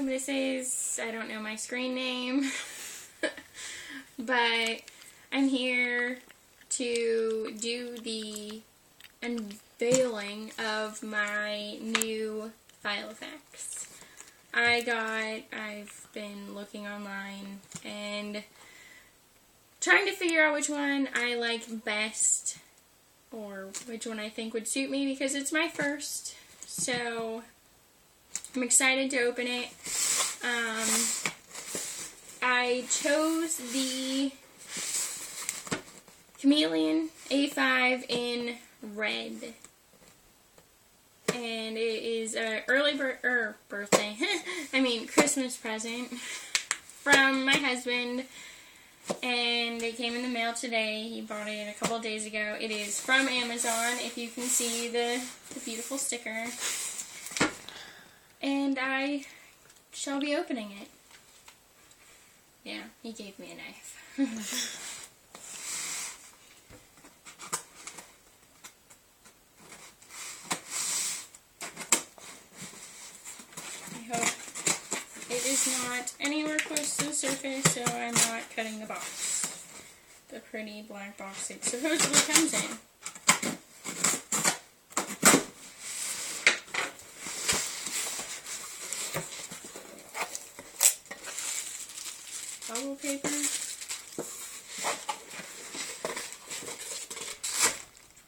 this is, I don't know my screen name, but I'm here to do the unveiling of my new FILOFAX. I've been looking online and trying to figure out which one I like best, or which one I think would suit me, because it's my first, so I'm excited to open it. I chose the Chameleon A5 in red, and it is an early birthday, Christmas present from my husband. And it came in the mail today. He bought it a couple days ago. It is from Amazon, if you can see the beautiful sticker. And I shall be opening it. Yeah, he gave me a knife. I hope it is not anywhere close to the surface, so I'm not cutting the box. The pretty black box it supposedly comes in. Bubble paper.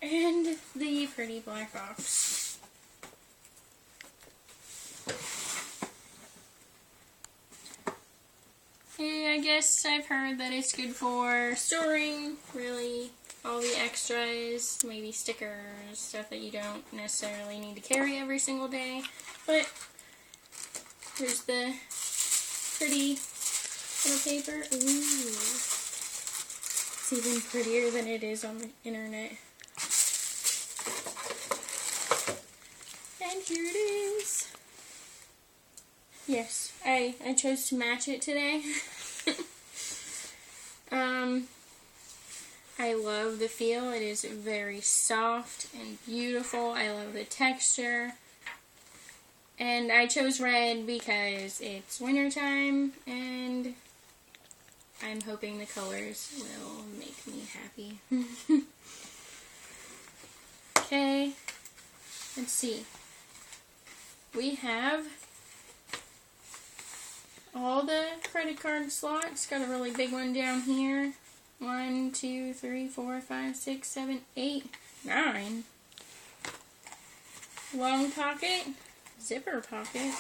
And the pretty black box. I guess I've heard that it's good for storing really all the extras, maybe stickers, stuff that you don't necessarily need to carry every single day. But here's the pretty little paper. Ooh, it's even prettier than it is on the internet. And here it is. Yes, I chose to match it today. I love the feel. It is very soft and beautiful. I love the texture. And I chose red because it's wintertime, and I'm hoping the colors will make me happy. Okay, let's see. We have all the credit card slots. Got a really big one down here. 1, 2, 3, 4, 5, 6, 7, 8, 9. Long pocket. Zipper pocket.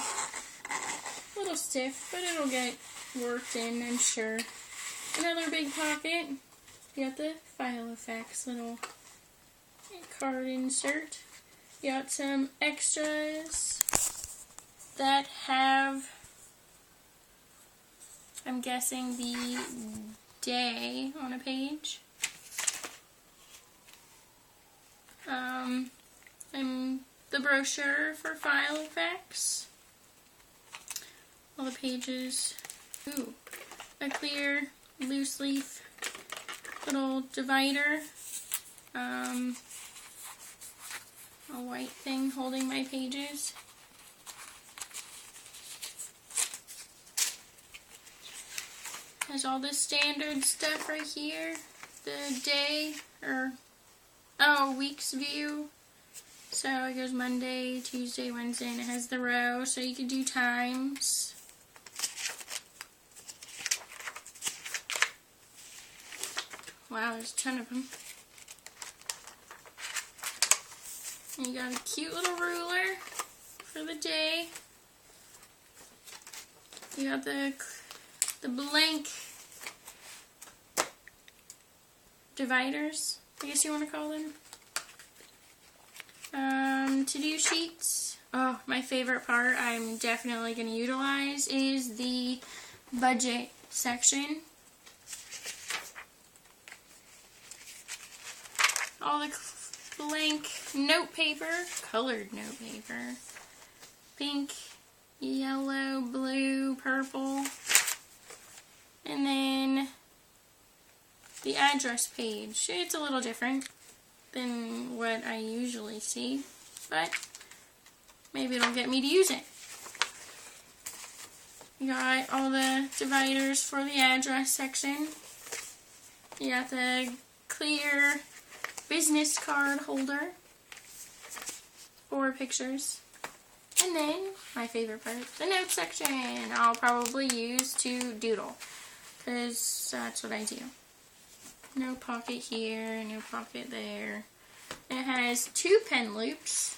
A little stiff, but it'll get worked in, I'm sure. Another big pocket. You got the FILOFAX little card insert. You got some extras that have, I'm guessing, the day on a page. And the brochure for FILOFAX. All the pages. Ooh, a clear loose leaf little divider. A white thing holding my pages. Has all the standard stuff right here. The day, week's view. So it goes Monday, Tuesday, Wednesday, and it has the row, so you can do times. Wow, there's a ton of them. And you got a cute little ruler for the day. You got the blank dividers, I guess you want to call them. To-do sheets. Oh, my favorite part I'm definitely going to utilize is the budget section. All the blank note paper, colored note paper. Pink, yellow, blue, purple. And then the address page. It's a little different than what I usually see, but maybe it'll get me to use it. You got all the dividers for the address section. You got the clear business card holder for pictures. And then, my favorite part, the notes section. I'll probably use to doodle, because that's what I do. No pocket here, no pocket there. It has 2 pen loops,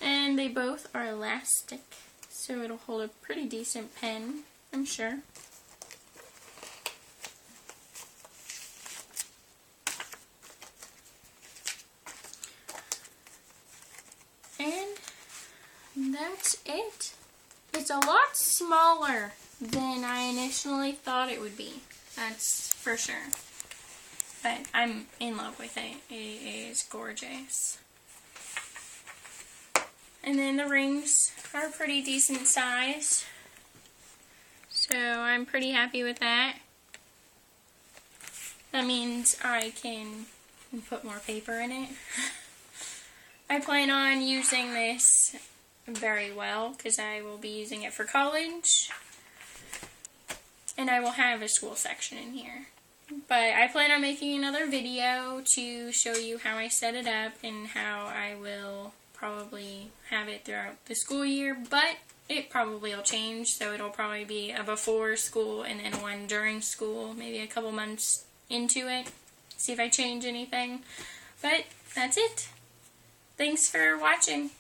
and they both are elastic, so it'll hold a pretty decent pen, I'm sure. And that's it. It's a lot smaller than I initially thought it would be. That's for sure. But I'm in love with it. It is gorgeous. And then the rings are pretty decent size. So I'm pretty happy with that. That means I can put more paper in it. I plan on using this very well because I will be using it for college. And I will have a school section in here. But I plan on making another video to show you how I set it up and how I will probably have it throughout the school year. But it probably will change, so it'll probably be a before school and then one during school, maybe a couple months into it. See if I change anything. But that's it. Thanks for watching.